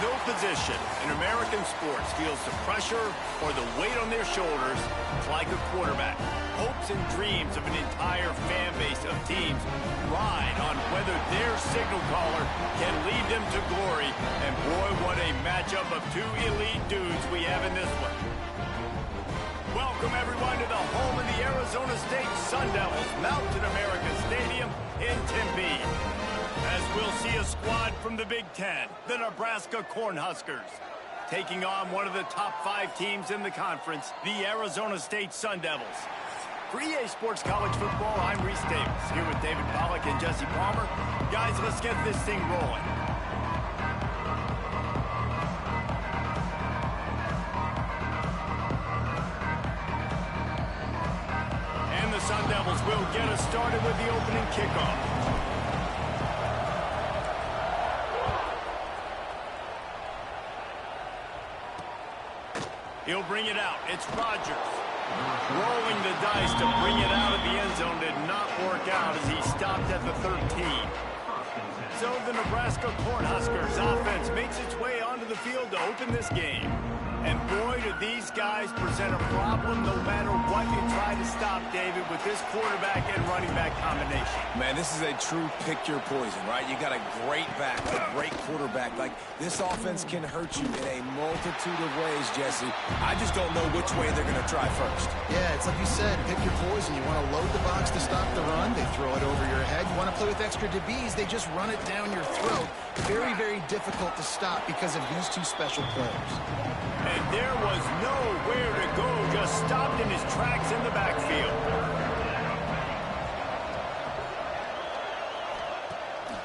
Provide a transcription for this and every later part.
No position in American sports feels the pressure or the weight on their shoulders like a quarterback. Hopes and dreams of an entire fan base of teams ride on whether their signal caller can lead them to glory. And boy, what a matchup of two elite dudes we have in this one. Welcome everyone to the home of the Arizona State Sun Devils, Mountain America Stadium in Tempe. As we'll see a squad from the Big Ten, the Nebraska Cornhuskers, taking on one of the top 5 teams in the conference, the Arizona State Sun Devils. For EA Sports College Football, I'm Reese Davis, here with David Pollack and Jesse Palmer. Guys, let's get this thing rolling. And the Sun Devils will get us started with the opening kickoff. He'll bring it out. It's Rodgers. Rolling the dice to bring it out of the end zone did not work out as he stopped at the 13. So the Nebraska Cornhuskers offense makes its way onto the field to open this game. And boy, do these guys present a problem no matter what you try to stop, David, with this quarterback and running back combination. Man, this is a true pick your poison, right? You got a great back, a great quarterback. Like, this offense can hurt you in a multitude of ways, Jesse. I just don't know which way they're going to try first. Yeah, it's like you said, pick your poison. You want to load the box to stop the run, they throw it over your head. You want to play with extra DBs, they just run it down your throat. Very, very difficult to stop because of these two special players. And there was nowhere to go, just stopped in his tracks in the backfield.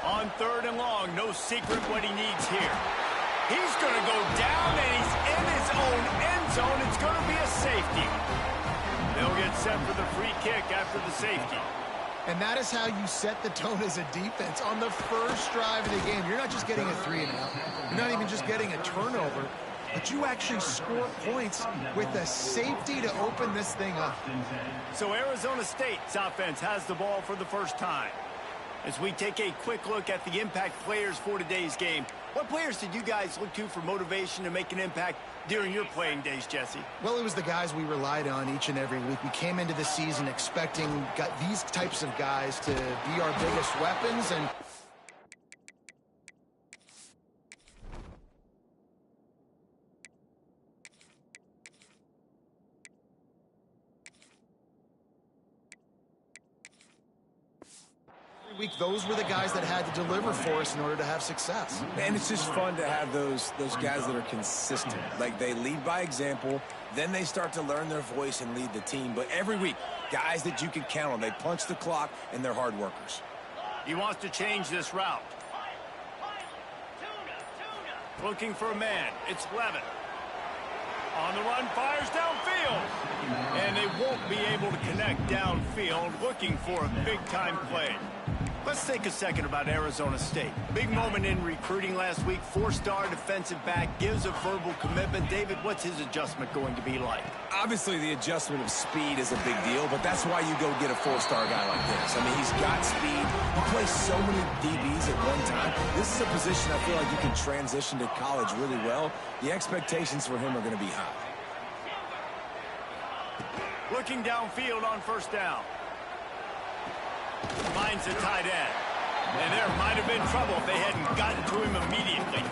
On 3rd and long, no secret what he needs here. He's going to go down, and he's in his own end zone. It's going to be a safety. They'll get set for the free kick after the safety. And that is how you set the tone as a defense. On the first drive of the game, you're not just getting a 3-and-out. You're not even just getting a turnover. But you actually score points with a safety to open this thing up. So Arizona State's offense has the ball for the first time. As we take a quick look at the impact players for today's game, what players did you guys look to for motivation to make an impact during your playing days, Jesse? Well, it was the guys we relied on each and every week. We came into the season expecting these types of guys to be our biggest weapons, and week, those were the guys that had to deliver for us in order to have success. And it's just fun to have those guys that are consistent. Like, they lead by example, then they start to learn their voice and lead the team. But every week, guys that you can count on. They punch the clock, and they're hard workers. He wants to change this route. Looking for a man. It's Levin. On the run, fires downfield. And they won't be able to connect downfield, looking for a big-time play. Let's take a second about Arizona State. Big moment in recruiting last week. 4-star defensive back, gives a verbal commitment. David, what's his adjustment going to be like? Obviously, the adjustment of speed is a big deal, but that's why you go get a 4-star guy like this. I mean, he's got speed. He plays so many DBs at one time. This is a position I feel like you can transition to college really well. The expectations for him are going to be high. Looking downfield on 1st down. Finds a tight end. And there might have been trouble if they hadn't gotten to him immediately.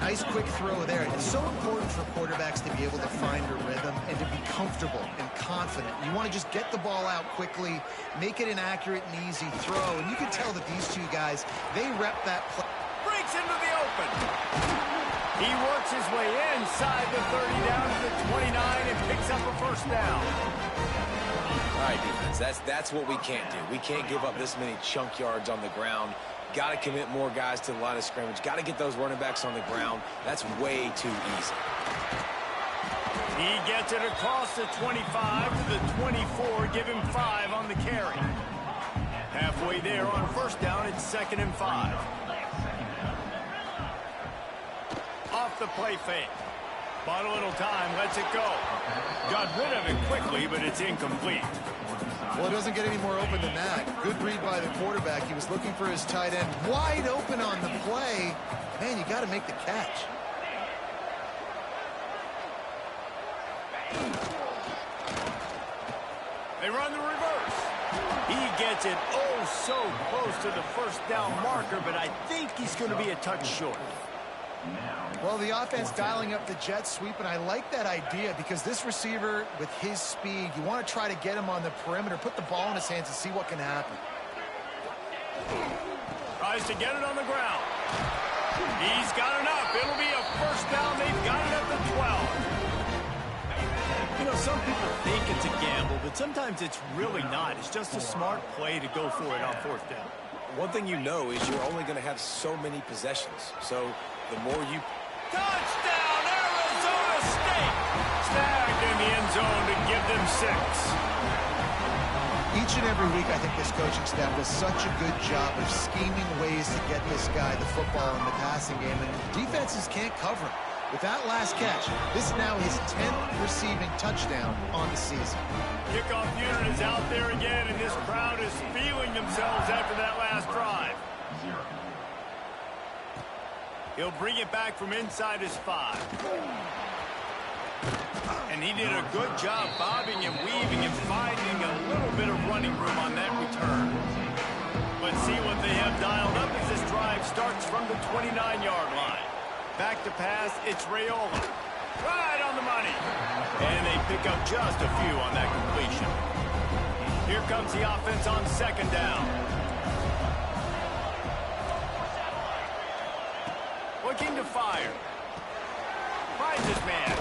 Nice quick throw there. It's so important for quarterbacks to be able to find a rhythm and to be comfortable and confident. You want to just get the ball out quickly, make it an accurate and easy throw. And you can tell that these two guys, they rep that play. Breaks into the open. open. He works his way inside the 30 down to the 29 and picks up a first down. All right, defense, that's what we can't do. We can't give up this many chunk yards on the ground. Got to commit more guys to the line of scrimmage. Got to get those running backs on the ground. That's way too easy. He gets it across the 25 to the 24. Give him 5 on the carry. Halfway there on first down, it's 2nd and 5. Off the play fake. Bought a little time, lets it go. Got rid of it quickly, but it's incomplete. Well, it doesn't get any more open than that. Good read by the quarterback. He was looking for his tight end. Wide open on the play. Man, you got to make the catch. They run the reverse. He gets it so close to the first down marker, but I think he's going to be a touch short. Well, the offense dialing up the jet sweep, and I like that idea because this receiver, with his speed, you want to try to get him on the perimeter, put the ball in his hands and see what can happen. Tries to get it on the ground. He's got enough. It'll be a first down. They've got it at the 12. You know, some people think it's a gamble, but sometimes it's really not. It's just a smart play to go for it on 4th down. One thing you know is you're only going to have so many possessions. So the more you... Touchdown, Arizona State! Snagged in the end zone to give them 6. Each and every week, I think this coaching staff does such a good job of scheming ways to get this guy the football in the passing game, and defenses can't cover him. With that last catch, this is now his 10th receiving touchdown on the season. Kickoff unit is out there again, and this crowd is feeling themselves after that last drive. He'll bring it back from inside his 5. And he did a good job bobbing and weaving and finding a little bit of running room on that return. Let's see what they have dialed up as this drive starts from the 29-yard line. Back to pass, it's Raiola. Right on the money. And they pick up just a few on that completion. Here comes the offense on 2nd down. Looking to fire. Finds his man.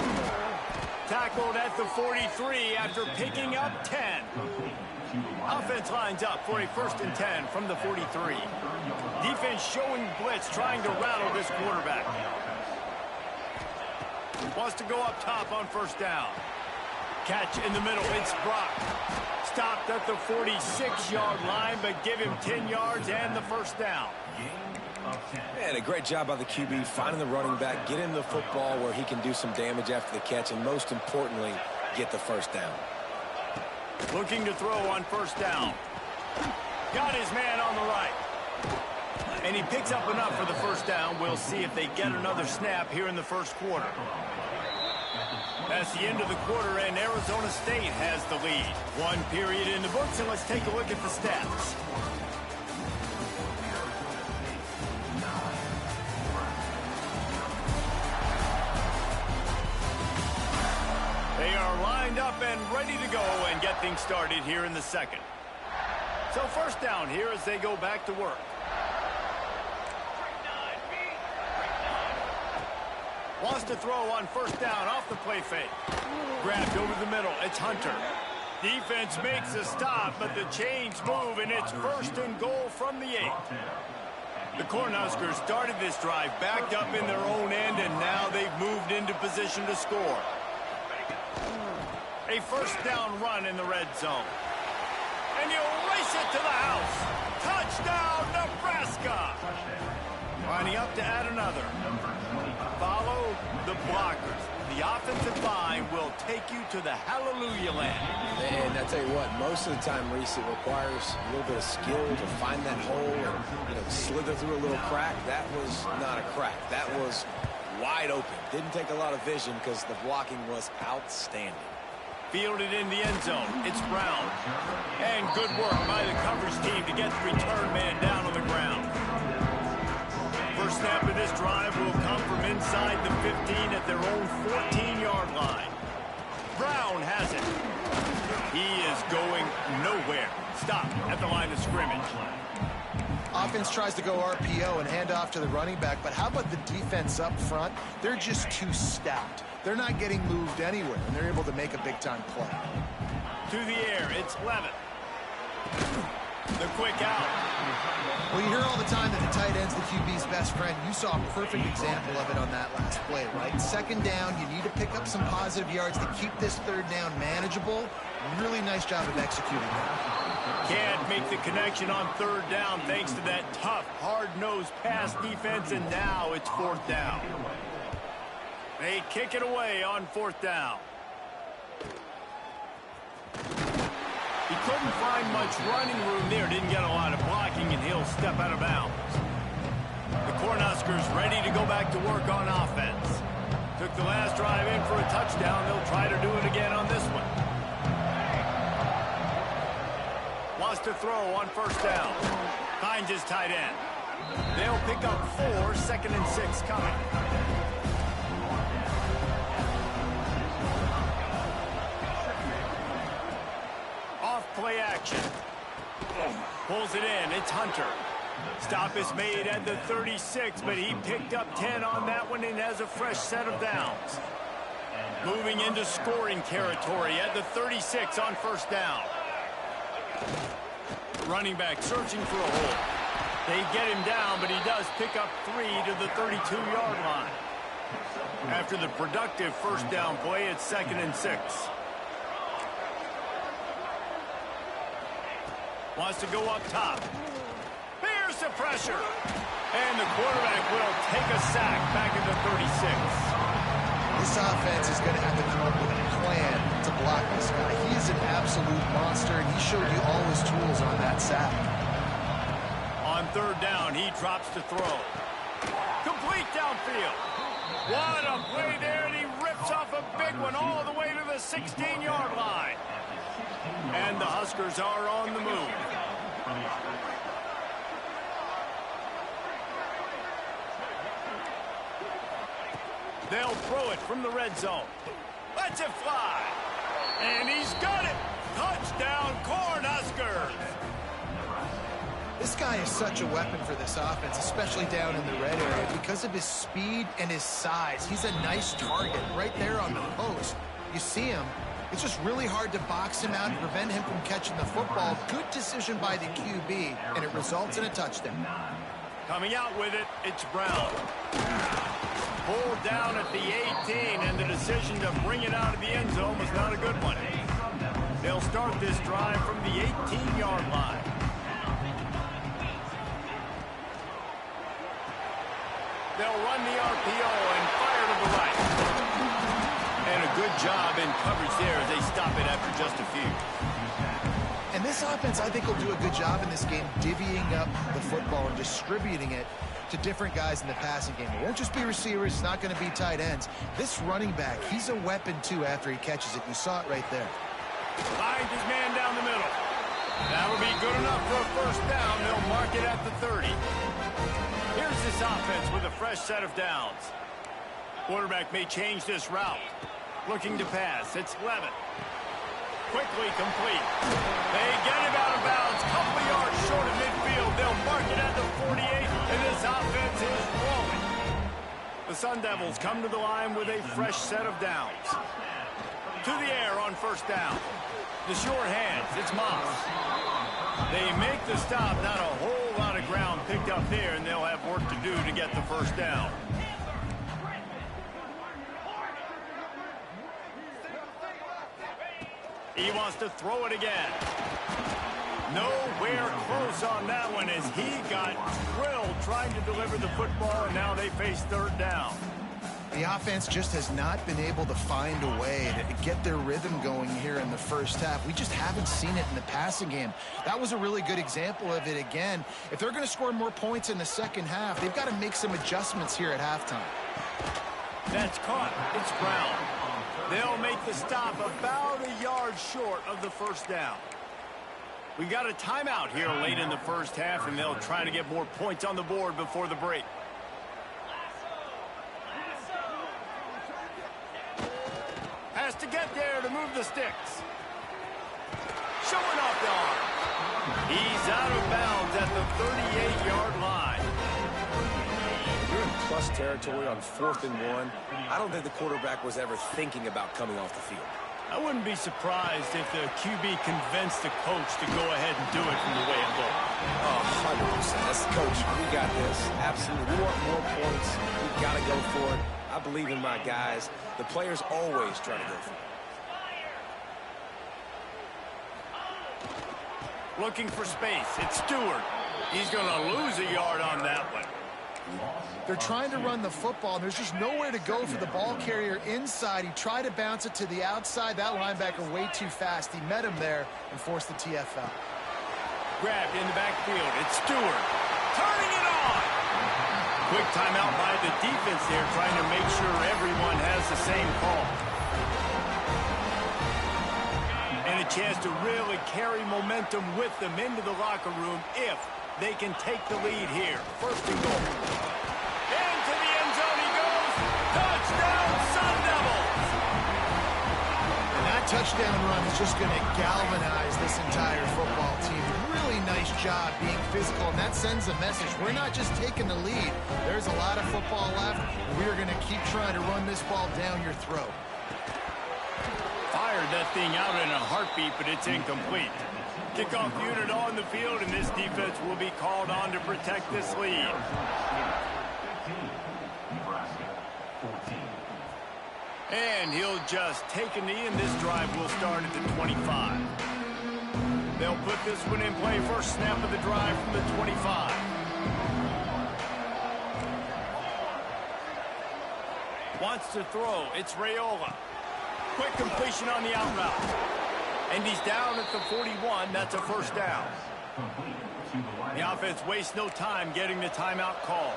Tackled at the 43 after picking up 10. Offense lines up for a 1st and 10 from the 43. Defense showing blitz, trying to rattle this quarterback. Wants to go up top on 1st down. Catch in the middle, it's Brock. Stopped at the 46-yard line, but give him 10 yards and the 1st down. Man, a great job by the QB finding the running back, get him the football where he can do some damage after the catch, and most importantly, get the 1st down. Looking to throw on 1st down. Got his man on the right. And he picks up enough for the 1st down. We'll see if they get another snap here in the 1st quarter. That's the end of the quarter, and Arizona State has the lead. 1 period in the books, and let's take a look at the stats. They are lined up and ready to go and get things started here in the 2nd. So 1st down here as they go back to work. Wants to throw on 1st down off the play fake. Grabbed over the middle. It's Hunter. Defense makes a stop, but the chains move, and it's 1st and goal from the 8. The Cornhuskers started this drive backed up in their own end, and now they've moved into position to score. A 1st down run in the red zone. And you race it to the house. Touchdown, Nebraska. Lining up to add another. Follow the blockers. The offensive line will take you to the hallelujah land. And I tell you what, most of the time, Reese, it requires a little bit of skill to find that hole and slither through a little crack. That was not a crack. That was wide open. Didn't take a lot of vision because the blocking was outstanding. Fielded in the end zone. It's Brown. And good work by the coverage team to get the return man down on the ground. First snap of this drive will come from inside the 15 at their own 14-yard line. Brown has it. He is going nowhere. Stop at the line of scrimmage. Offense tries to go RPO and hand off to the running back, but how about the defense up front? They're just too stout. They're not getting moved anywhere, and they're able to make a big-time play. To the air, it's Levitt. The quick out. Well, you hear all the time that the tight end's the QB's best friend. You saw a perfect example of it on that last play, right? Second down, you need to pick up some positive yards to keep this third down manageable. Really nice job of executing that. Can't make the connection on third down thanks to that tough, hard-nosed pass defense, and now it's fourth down. They kick it away on fourth down. He couldn't find much running room there. Didn't get a lot of blocking, and he'll step out of bounds. The Cornhuskers ready to go back to work on offense. Took the last drive in for a touchdown. They'll try to do it again on this one. Wants to throw on first down. Finds his tight end. They'll pick up 4, 2nd and 6 coming. Play action. Pulls it in. It's Hunter. Stop is made at the 36, but he picked up 10 on that one and has a fresh set of downs. Moving into scoring territory at the 36 on first down. Running back searching for a hole. They get him down, but he does pick up 3 to the 32-yard line. After the productive first down play, it's 2nd and 6. Wants to go up top. Here's the pressure. And the quarterback will take a sack back at the 36. This offense is going to have to come up with a plan to block this guy. He is an absolute monster, and he showed you all his tools on that sack. On third down, he drops to throw. Complete downfield. What a play there, and he rips off a big one all the way to the 16-yard line. And the Huskers are on the move. They'll throw it from the red zone. Lets it fly. And he's got it. Touchdown, Cornhuskers. This guy is such a weapon for this offense, especially down in the red area, because of his speed and his size. He's a nice target right there on the post. You see him. It's just really hard to box him out and prevent him from catching the football. Good decision by the QB, and it results in a touchdown. Coming out with it, it's Brown. Pulled down at the 18, and the decision to bring it out of the end zone was not a good one. They'll start this drive from the 18-yard line. They'll run the RPO and fire to the right. And a good job in coverage there as they stop it after just a few. And this offense, I think, will do a good job in this game divvying up the football and distributing it to different guys in the passing game. It won't just be receivers. It's not going to be tight ends. This running back, he's a weapon, too, after he catches it. You saw it right there. Finds his man down the middle. That'll be good enough for a first down. They'll mark it at the 30. Here's this offense with a fresh set of downs. Quarterback may change this route. Looking to pass. It's Levitt. Quickly complete. They get him out of bounds. Couple yards short of midfield. They'll mark it at the 48, and this offense is rolling. The Sun Devils come to the line with a fresh set of downs. To the air on first down. The sure hands. It's Moss. They make the stop. Not a whole lot of ground picked up there, and they'll have work to do to get the first down. He wants to throw it again. Nowhere close on that one as he got drilled trying to deliver the football, and now they face third down. The offense just has not been able to find a way to get their rhythm going here in the first half. We just haven't seen it in the passing game. That was a really good example of it again. If they're going to score more points in the second half, they've got to make some adjustments here at halftime. That's caught. It's Brown. They'll make the stop about a yard short of the first down. We got a timeout here late in the first half, and they'll try to get more points on the board before the break. Has to get there to move the sticks. Showing off the arm. He's out of bounds at the 38-yard line. You're in plus territory on 4th and 1. I don't think the quarterback was ever thinking about coming off the field. I wouldn't be surprised if the QB convinced the coach to go ahead and do it from the way it looked. Oh, 100%. That's the coach. We got this. Absolutely. We want more points. We got to go for it. I believe in my guys. The players always try to go for it. Looking for space. It's Stewart. He's going to lose a yard on that one. They're trying to run the football, and there's just nowhere to go for the ball carrier inside. He tried to bounce it to the outside. That linebacker way too fast. He met him there and forced the TFL. Grabbed in the backfield. It's Stewart. Turning it on. Quick timeout by the defense there, trying to make sure everyone has the same call. And a chance to really carry momentum with them into the locker room if they can take the lead here. 1st and goal. Into the end zone he goes. Touchdown, Sun Devils! And that touchdown run is just going to galvanize this entire football team. Really nice job being physical, and that sends a message. We're not just taking the lead. There's a lot of football left. We're going to keep trying to run this ball down your throat. Fired that thing out in a heartbeat, but it's incomplete. Kickoff unit on the field, and this defense will be called on to protect this lead. And he'll just take a knee, and this drive will start at the 25. They'll put this one in play. First snap of the drive from the 25. Wants to throw. It's Raiola. Quick completion on the out route. And he's down at the 41. That's a first down. The offense wastes no time getting the timeout call.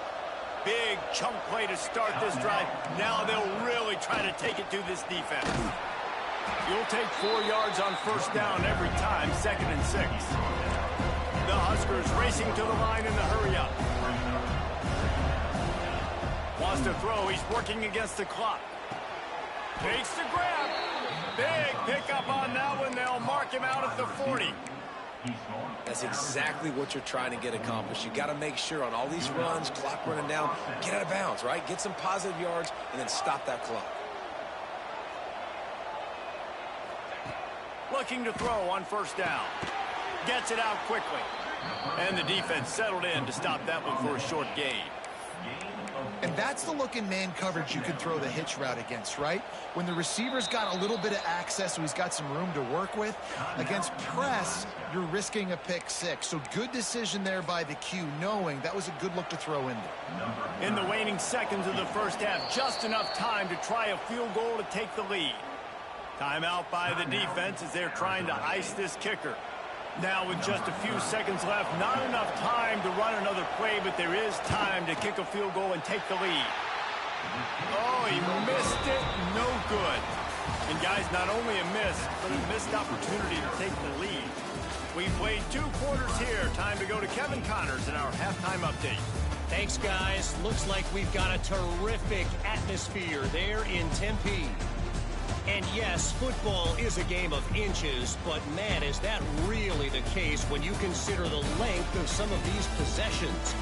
Big chunk play to start this drive. Now they'll really try to take it to this defense. You'll take 4 yards on first down every time, 2nd and 6. The Huskers racing to the line in the hurry-up. Wants to throw. He's working against the clock. Takes the grab. Big pickup on that one. They'll mark him out at the 40. That's exactly what you're trying to get accomplished. You got to make sure on all these runs, clock running down, get out of bounds, right? Get some positive yards and then stop that clock. Looking to throw on first down. Gets it out quickly. And the defense settled in to stop that one for a short gain. And that's the look in man coverage you can throw the hitch route against, right? When the receiver's got a little bit of access, so he's got some room to work with. Against press, you're risking a pick 6. So good decision there by the Q, knowing that was a good look to throw in there. In the waning seconds of the first half, just enough time to try a field goal to take the lead. Timeout by the defense as they're trying to ice this kicker. Now with just a few seconds left, not enough time to run another play, but there is time to kick a field goal and take the lead. Oh, he missed it. No good. And guys, not only a miss, but a missed opportunity to take the lead. We played 2 quarters here. Time to go to Kevin Connors in our halftime update. Thanks, guys. Looks like we've got a terrific atmosphere there in Tempe. And yes, football is a game of inches, but man, is that really the case when you consider the length of some of these possessions.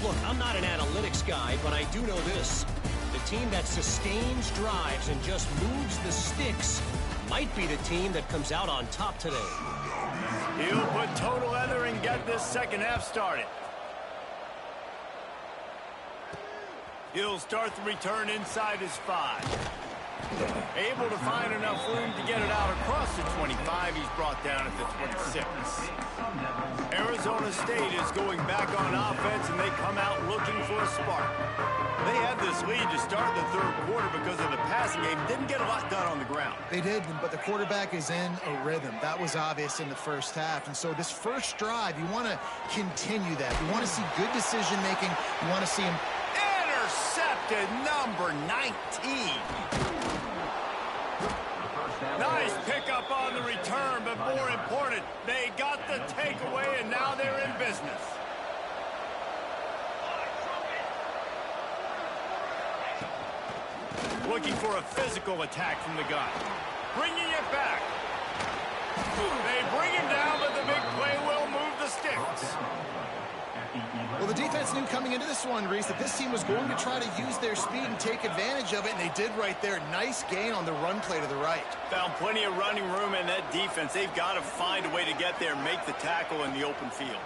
Look, I'm not an analytics guy, but I do know this. The team that sustains drives and just moves the sticks might be the team that comes out on top today. He'll put total leather and get this second half started. He'll start the return inside his 5. Able to find enough room to get it out across the 25. He's brought down at the 26. Arizona State is going back on offense, and they come out looking for a spark. They had this lead to start the 3rd quarter because of the passing game. Didn't get a lot done on the ground. They did, but the quarterback is in a rhythm. That was obvious in the first half. And so this first drive, you want to continue that. You want to see good decision-making. You want to see him intercepted, number 19. Nice pickup on the return, but more important, they got the takeaway, and now they're in business. Looking for a physical attack from the gun. Bringing it back. They bring him down, but the big play will move the sticks. Well, the defense knew coming into this one, Reese, that this team was going to try to use their speed and take advantage of it, and they did right there. Nice gain on the run play to the right. Found plenty of running room in that defense. They've got to find a way to get there and make the tackle in the open field.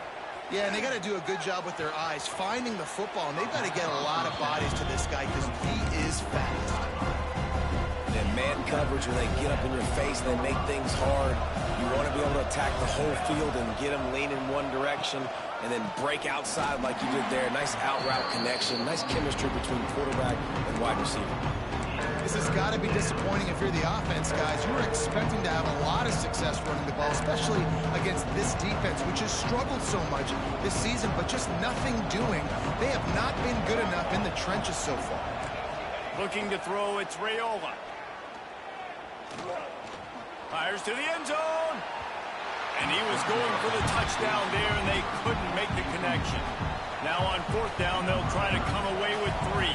Yeah, and they got to do a good job with their eyes, finding the football, and they've got to get a lot of bodies to this guy because he is fast. And man coverage, when they get up in your face and they make things hard, you want to be able to attack the whole field and get them lean in one direction and then break outside like you did there. Nice out-route connection, nice chemistry between quarterback and wide receiver. This has got to be disappointing if you're the offense, guys. You were expecting to have a lot of success running the ball, especially against this defense, which has struggled so much this season, but just nothing doing. They have not been good enough in the trenches so far. Looking to throw, it's Raiola. Fires to the end zone. And he was going for the touchdown there, and they couldn't make the connection. Now on fourth down, they'll try to come away with 3.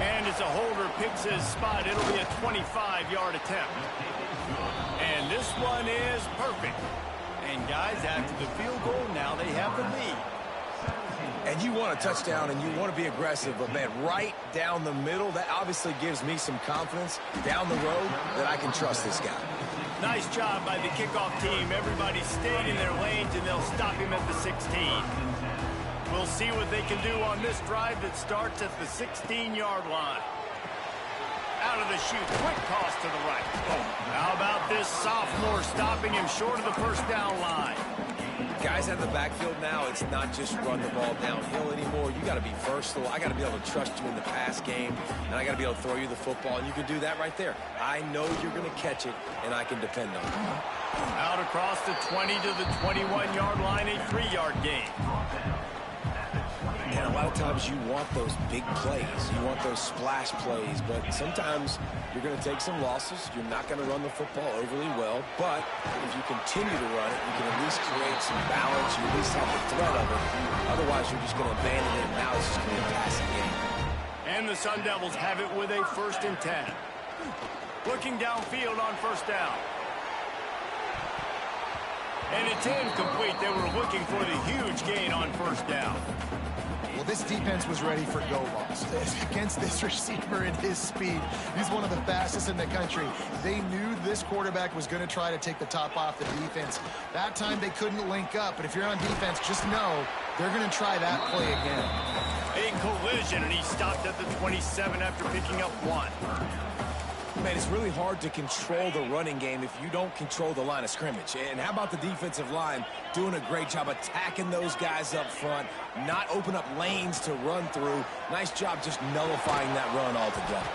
And as a holder picks his spot, it'll be a 25-yard attempt. And this one is perfect. And guys, after the field goal, now they have the lead. And you want a touchdown and you want to be aggressive, but man, right down the middle, that obviously gives me some confidence down the road that I can trust this guy. Nice job by the kickoff team. Everybody stayed in their lanes, and they'll stop him at the 16. We'll see what they can do on this drive that starts at the 16-yard line. Out of the chute, quick toss to the right. How about this sophomore stopping him short of the first down line? Guys out of the backfield now, it's not just run the ball downhill anymore. You got to be versatile. I got to be able to trust you in the pass game, and I got to be able to throw you the football, and you can do that right there. I know you're going to catch it, and I can depend on it. Out across the 20 to the 21-yard line, a 3-yard gain. And a lot of times you want those big plays. You want those splash plays, but sometimes you're going to take some losses. You're not going to run the football overly well, but if you continue to run it, you can at least create some balance. You at least have the threat of it. Otherwise, you're just going to abandon it, and now it's just going to be a passing game. And the Sun Devils have it with a 1st and 10. Looking downfield on first down. And it's incomplete. They were looking for the huge gain on first down. Well, this defense was ready for go-balls. Against this receiver and his speed, he's one of the fastest in the country. They knew this quarterback was going to try to take the top off the defense. That time they couldn't link up, but if you're on defense, just know they're going to try that play again. A collision, and he stopped at the 27 after picking up 1. Man, it's really hard to control the running game if you don't control the line of scrimmage. And how about the defensive line doing a great job attacking those guys up front, not open up lanes to run through. Nice job just nullifying that run altogether.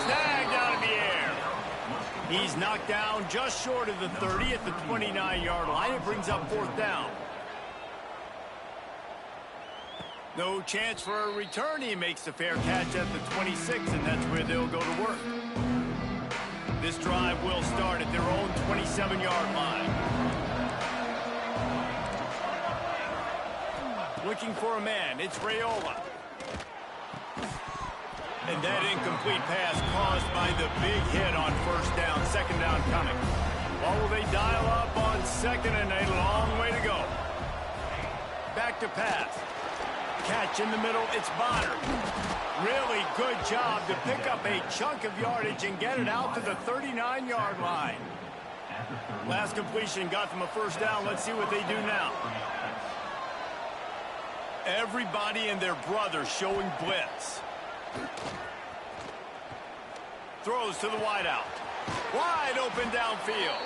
Snagged out of the air. He's knocked down just short of the 30 at the 29-yard line. It brings up 4th down. No chance for a return. He makes the fair catch at the 26, and that's where they'll go to work. This drive will start at their own 27-yard line. Looking for a man. It's Raiola. And that incomplete pass caused by the big hit on first down. 2nd down coming. Well, will they dial up on 2nd, and a long way to go. Back to pass. Catch in the middle, it's Bonner. Really good job to pick up a chunk of yardage and get it out to the 39-yard line. Last completion got them a 1st down. Let's see what they do now. Everybody and their brother showing blitz. Throws to the wideout. Wide open downfield.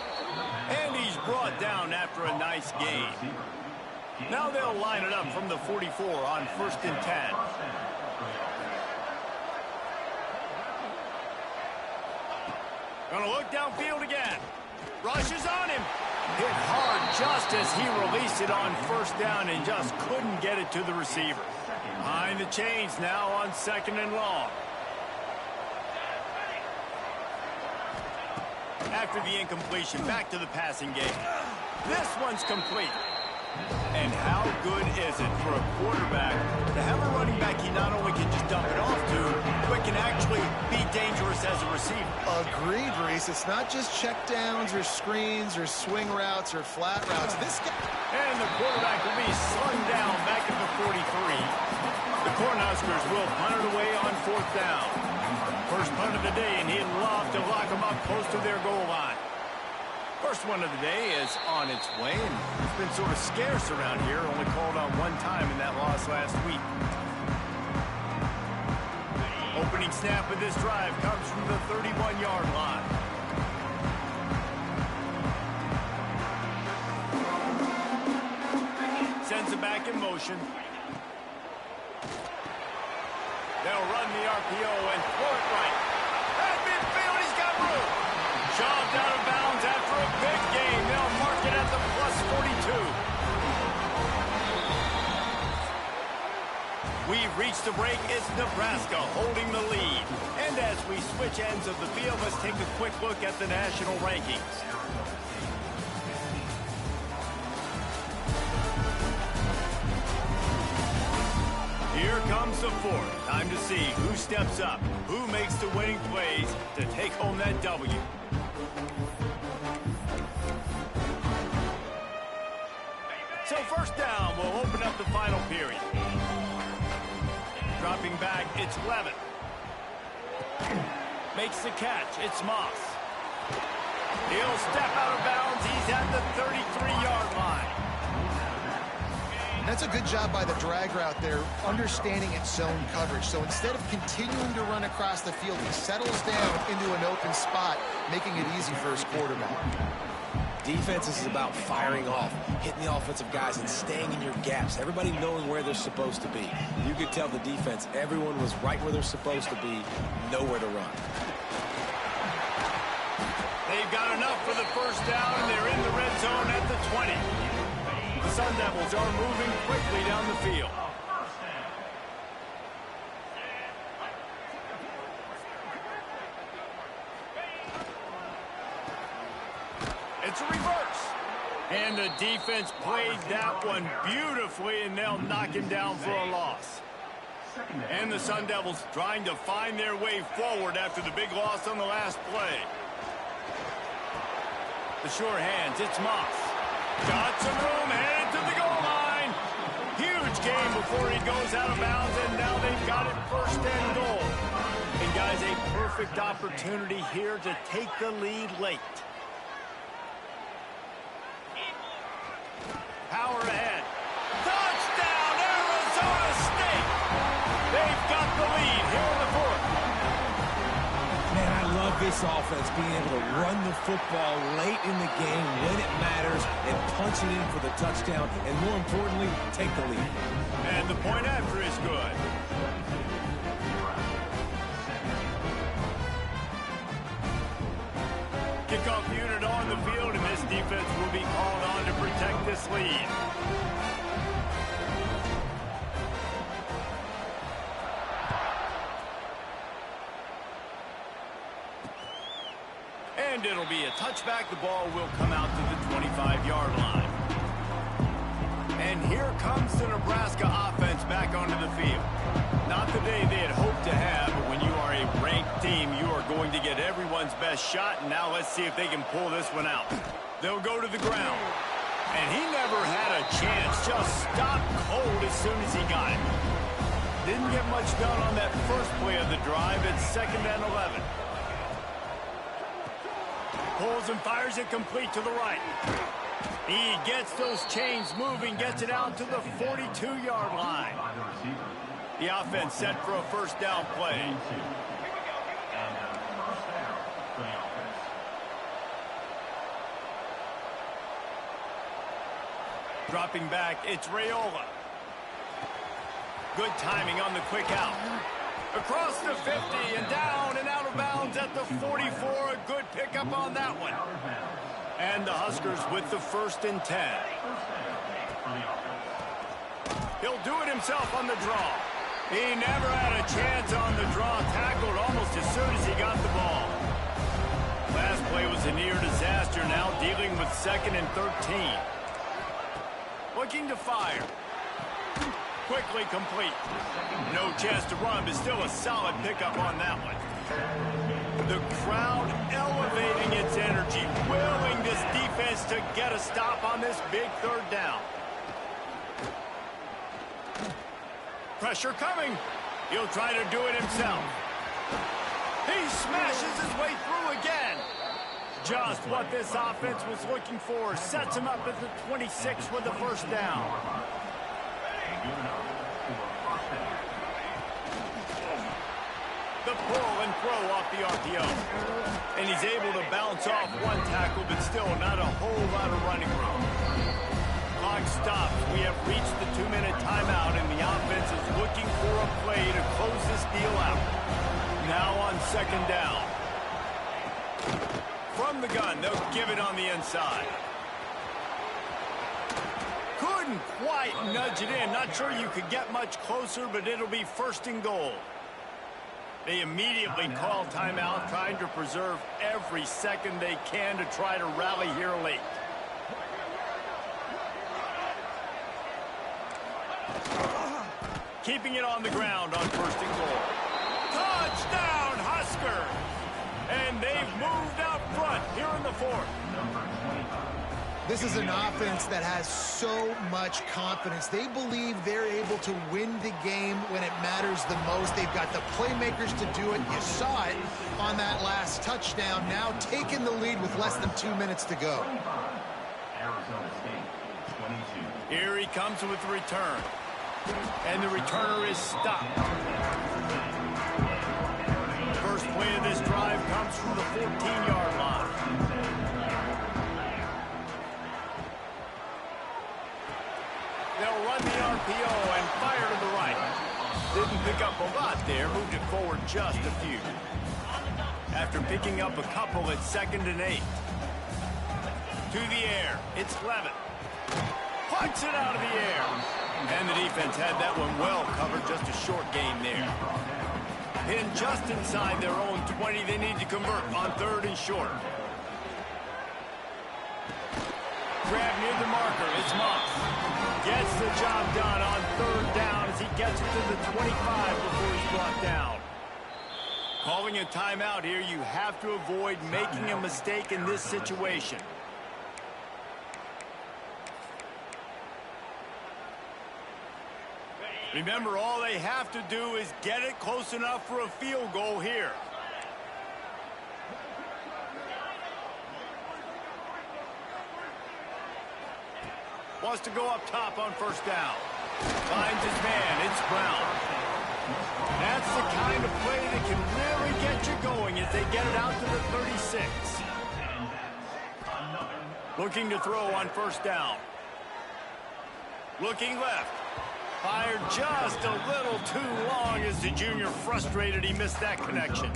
And he's brought down after a nice gain. Now they'll line it up from the 44 on 1st and 10. Gonna look downfield again. Rushes on him. Hit hard just as he released it on 1st down and just couldn't get it to the receiver. Behind the chains now on 2nd and long. After the incompletion, back to the passing game. This one's complete. And how good is it for a quarterback to have a running back he not only can just dump it off to, but can actually be dangerous as a receiver. Agreed, Reese. It's not just check downs or screens or swing routes or flat routes. This guy... And the quarterback will be slung down back at the 43. The Cornhuskers will punt it away on 4th down. First punt of the day, and he'd love to lock them up close to their goal line. First one of the day is on its way, and it's been sort of scarce around here, only called on one time in that loss last week. Opening snap of this drive comes from the 31-yard line. Sends it back in motion. They'll run the RPO and throw it right. At midfield, he's got room. Shoved out of bounds after a big game. They'll mark it at the +42. We've reached the break. It's Nebraska holding the lead. And as we switch ends of the field, let's take a quick look at the national rankings. Here comes the fourth. Time to see who steps up, who makes the winning plays to take home that W. So first down will open up the final period. Dropping back, it's Levin. Makes the catch, it's Moss. He'll step out of bounds. He's at the 33-yard line. That's a good job by the drag route there, understanding its zone coverage. So instead of continuing to run across the field, he settles down into an open spot, making it easy for his quarterback. Defense is about firing off, hitting the offensive guys, and staying in your gaps. Everybody knowing where they're supposed to be. You could tell the defense, everyone was right where they're supposed to be, nowhere to run. They've got enough for the first down, and they're in the red zone at the 20. The Sun Devils are moving quickly down the field. It's a reverse. And the defense played that one beautifully, and they'll knock him down for a loss. And the Sun Devils trying to find their way forward after the big loss on the last play. The sure hands, it's Moss. Got some room, headed to the goal line. Huge game before he goes out of bounds, and now they've got it first and goal. And guys, a perfect opportunity here to take the lead late. Power ahead. Touchdown, Arizona State. They've got the lead here in the fourth. Man, I love this offense, being able to run the football late in the game when it matters and punch it in for the touchdown, and more importantly, take the lead. And the point after is good. Kickoff unit on the field, and this defense will be called on to protect this lead. And it'll be a touchback. The ball will come out to the 25-yard line. And here comes the Nebraska offense back onto the field. Not the day they had hoped to have, but when you are a ranked team, you are going to get everyone's best shot. And now let's see if they can pull this one out. They'll go to the ground. And he never had a chance. Just stopped cold as soon as he got it. Didn't get much done on that first play of the drive. It's 2nd and 11. Pulls and fires it complete to the right. He gets those chains moving, gets it out to the 42-yard line. The offense set for a first down play. Dropping back, it's Raiola. Good timing on the quick out. Across the 50 and down and out of bounds at the 44. A good pickup on that one. And the Huskers with the 1st and 10. He'll do it himself on the draw. He never had a chance on the draw. Tackled almost as soon as he got the ball. Last play was a near disaster. Now dealing with 2nd and 13. Looking to fire. Quickly complete. No chance to run, but still a solid pickup on that one. The crowd elevating its energy, willing this defense to get a stop on this big third down. Pressure coming. He'll try to do it himself. He smashes his way through again. Just what this offense was looking for. Sets him up at the 26 with the first down. The pull and throw off the RPO. And he's able to bounce off one tackle, but still not a whole lot of running room. Clock stops. We have reached the 2-minute timeout, and the offense is looking for a play to close this deal out. Now on second down. From the gun, they'll give it on the inside. Couldn't quite nudge it in. Not sure you could get much closer, but it'll be first and goal. They immediately call timeout, trying to preserve every second they can to try to rally here late. Keeping it on the ground on first and goal. Touchdown, Husker! And they've moved out front here in the fourth. This is an offense that has so much confidence. They believe they're able to win the game when it matters the most. They've got the playmakers to do it. You saw it on that last touchdown. Now taking the lead with less than 2 minutes to go. Here he comes with the return. And the returner is stopped. First play of this drive comes from the 14-yard line. They'll run the RPO and fire to the right. Didn't pick up a lot there, moved it forward just a few. After picking up a couple, it's 2nd and 8. To the air, it's Levin. Punts it out of the air. And the defense had that one well covered, just a short gain there. Pinned just inside their own 20, they need to convert on 3rd and short. Grab near the marker, it's Moss. Gets the job done on 3rd down as he gets it to the 25 before he's brought down. Calling a timeout here, you have to avoid making a mistake in this situation. Remember, all they have to do is get it close enough for a field goal here. Wants to go up top on first down. Finds his man. It's Brown. That's the kind of play that can really get you going as they get it out to the 36. Looking to throw on first down. Looking left. Fired just a little too long as the junior frustrated he missed that connection.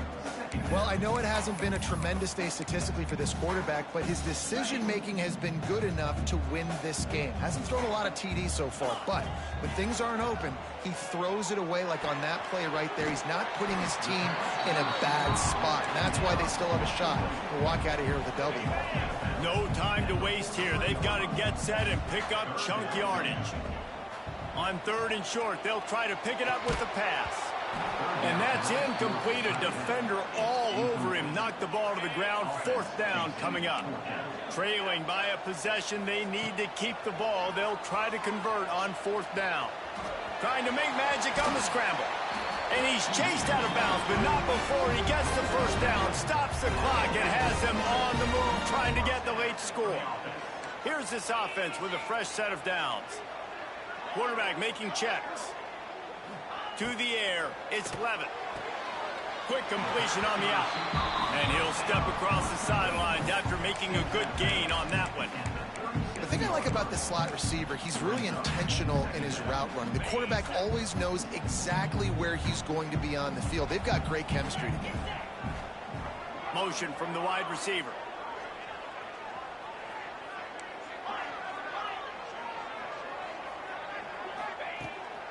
Well, I know it hasn't been a tremendous day statistically for this quarterback, but his decision-making has been good enough to win this game. Hasn't thrown a lot of TDs so far, but when things aren't open, he throws it away like on that play right there. He's not putting his team in a bad spot. And that's why they still have a shot to walk out of here with a W. No time to waste here. They've got to get set and pick up chunk yardage. On 3rd and short, they'll try to pick it up with the pass. And that's incomplete. A defender all over him. Knocked the ball to the ground. 4th down coming up. Trailing by a possession, they need to keep the ball. They'll try to convert on 4th down. Trying to make magic on the scramble. And he's chased out of bounds, but not before he gets the first down. Stops the clock and has them on the move, trying to get the late score. Here's this offense with a fresh set of downs. Quarterback making checks. To the air, it's Levin. Quick completion on the out. And he'll step across the sidelines after making a good gain on that one. The thing I like about the slot receiver, he's really intentional in his route running. The quarterback always knows exactly where he's going to be on the field. They've got great chemistry together. Motion from the wide receiver.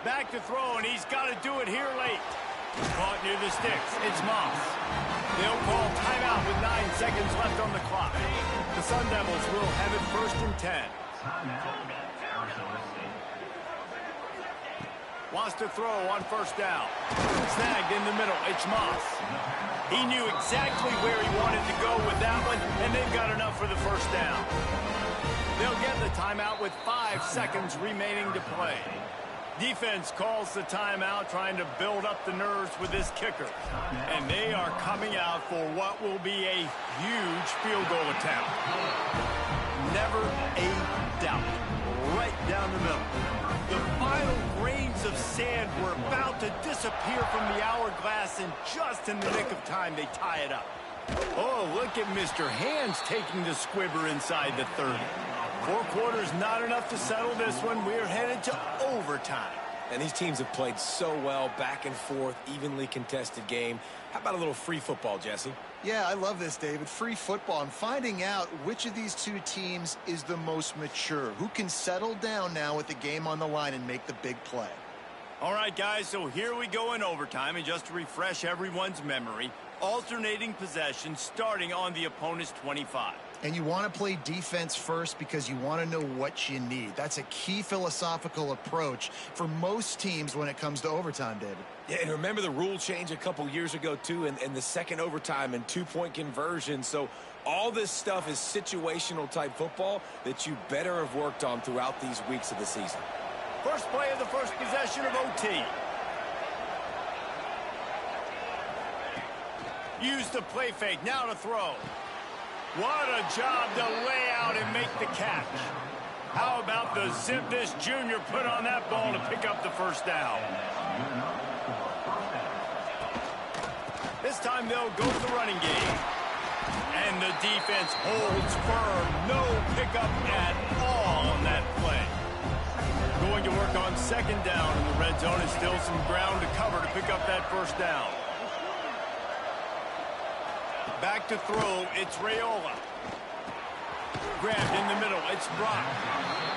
Back to throw, and he's got to do it here late. Caught near the sticks. It's Moss. They'll call timeout with 9 seconds left on the clock. The Sun Devils will have it 1st and 10. Wants to throw on first down. Snagged in the middle. It's Moss. He knew exactly where he wanted to go with that one, and they've got enough for the first down. They'll get the timeout with 5 seconds remaining to play. Defense calls the timeout, trying to build up the nerves with this kicker. And they are coming out for what will be a huge field goal attempt. Never a doubt. Right down the middle. The final grains of sand were about to disappear from the hourglass, and just in the nick of time, they tie it up. Oh, look at Mr. Hands taking the squibber inside the 30. 4 quarters, not enough to settle this one. We're headed to overtime. And these teams have played so well, back and forth, evenly contested game. How about a little free football, Jesse? Yeah, I love this, David. Free football. I'm finding out which of these two teams is the most mature. Who can settle down now with the game on the line and make the big play? All right, guys, so here we go in overtime. And just to refresh everyone's memory, alternating possession starting on the opponent's 25. And you want to play defense first because you want to know what you need. That's a key philosophical approach for most teams when it comes to overtime, David. Yeah, and remember the rule change a couple years ago, too, and the second overtime and 2-point conversion. So all this stuff is situational type football that you better have worked on throughout these weeks of the season. First play of the first possession of OT. Use the play fake. Now to throw. What a job to lay out and make the catch. How about the zip this junior put on that ball to pick up the first down? This time they'll go to the running game. And the defense holds firm. No pickup at all on that play. Going to work on second down in the red zone, and still some ground to cover to pick up that first down. Back to throw, it's Raiola. Grabbed in the middle, it's Brock.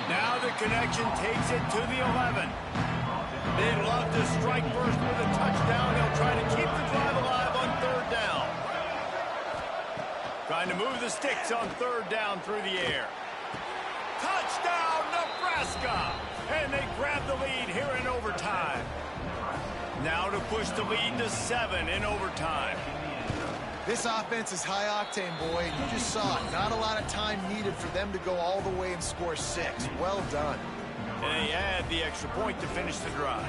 Now the connection takes it to the 11. They'd love to strike first with a touchdown. They'll try to keep the drive alive on third down. Trying to move the sticks on third down through the air. Touchdown, Nebraska! And they grab the lead here in overtime. Now to push the lead to 7 in overtime. This offense is high octane, boy, and you just saw it. Not a lot of time needed for them to go all the way and score 6. Well done. And they add the extra point to finish the drive.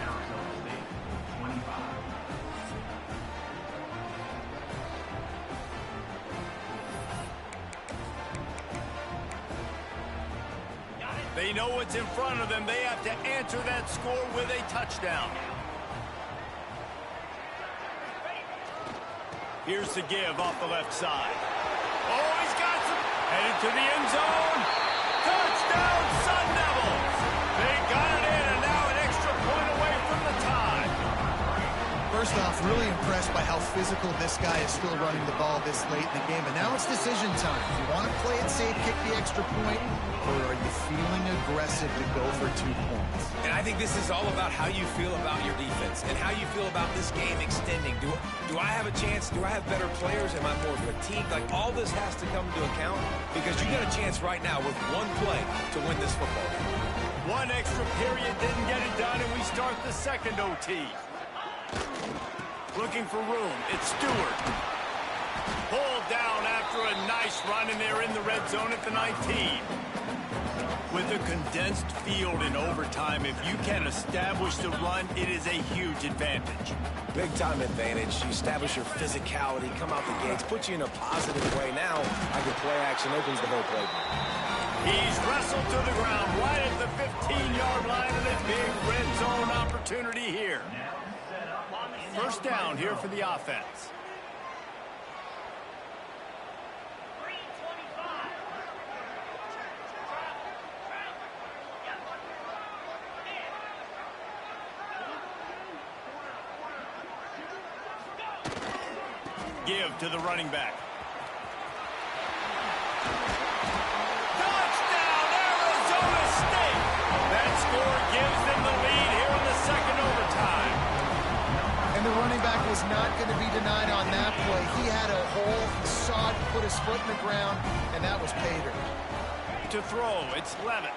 They know what's in front of them. They have to answer that score with a touchdown. Here's the give off the left side. Oh, he's got some. Headed to the end zone. Touchdown, Sun Devils. They got it in, and now an extra point away from the tie. First off, really impressed by how physical this guy is still running the ball this late in the game. But now it's decision time. You want to play it safe, kick the extra point, or are you feeling aggressive to go for 2 points? And I think this is all about how you feel about your defense and how you feel about this game extending. Do I have a chance? Do I have better players? Am I more fatigued? Like, all this has to come into account because you got a chance right now with one play to win this football game. One extra period didn't get it done, and we start the second OT. Looking for room. It's Stewart. Pulled down after a nice run, and they're in the red zone at the 19. With a condensed field in overtime, if you can establish the run, it is a huge advantage. Big-time advantage. You establish your physicality, come out the gates, put you in a positive way. Now, your play action opens the whole play. He's wrestled to the ground right at the 15-yard line, and a big red zone opportunity here. First down here for the offense. Give to the running back. Touchdown, Arizona State! That score gives them the lead here in the second overtime. And the running back was not going to be denied on that play. He had a hole, he saw it, put his foot in the ground, and that was pay dirt. To throw, it's Levitt.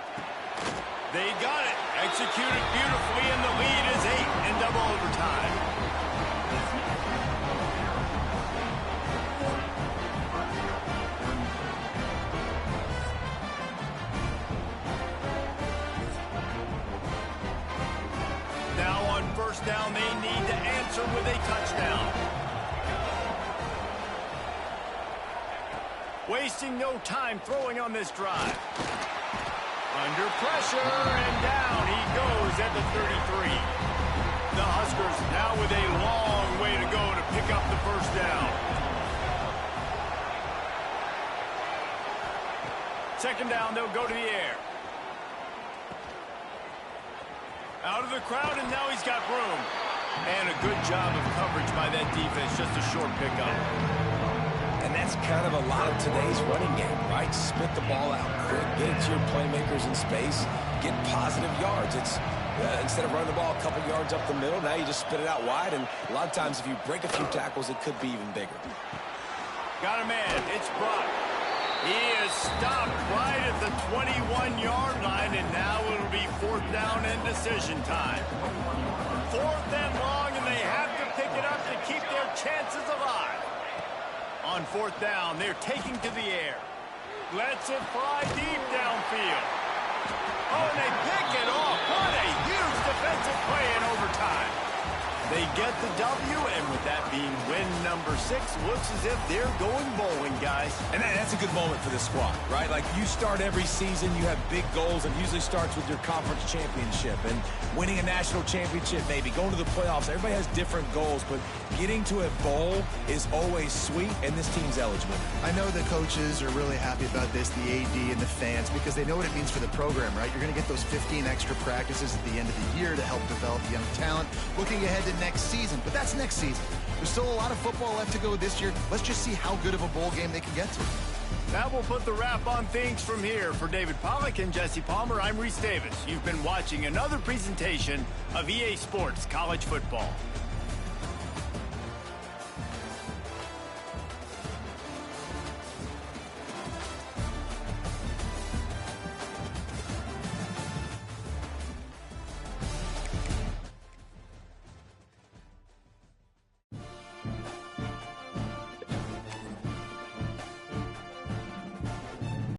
They got it. Executed beautifully, and the lead is 8 in double overtime. Now on first down, they need to answer with a touchdown. Wasting no time throwing on this drive. Under pressure, and down he goes at the 33. The Huskers now with a long way to go to pick up the first down. Second down, they'll go to the air. Out of the crowd, and now he's got room. And a good job of coverage by that defense, just a short pickup. And that's kind of a lot of today's running game, right? Spit the ball out quick, get it to your playmakers in space, get positive yards. It's instead of running the ball a couple yards up the middle, now you just spit it out wide, and a lot of times if you break a few tackles, it could be even bigger. Got a man. It's Brock. He is stopped right at the 21-yard line, and now it'll be fourth down and decision time. Fourth and long, and they have to pick it up to keep their chances alive. On fourth down, they're taking to the air. Lets it fly deep downfield. Oh, and they pick it off. What a huge defensive play in overtime. They get the W, and with that being win number 6, looks as if they're going bowling, guys. And that's a good moment for this squad, right? Like, you start every season, you have big goals, and usually starts with your conference championship and winning a national championship, maybe going to the playoffs. Everybody has different goals, but getting to a bowl is always sweet, and this team's eligible. I know the coaches are really happy about this, the AD and the fans, because they know what it means for the program, right? You're going to get those 15 extra practices at the end of the year to help develop young talent. Looking ahead to next season, but that's next season. There's still a lot of football left to go this year. Let's just see how good of a bowl game they can get to. That will put the wrap on things from here. For David Pollack and Jesse Palmer, I'm Reese Davis. You've been watching another presentation of EA Sports College Football.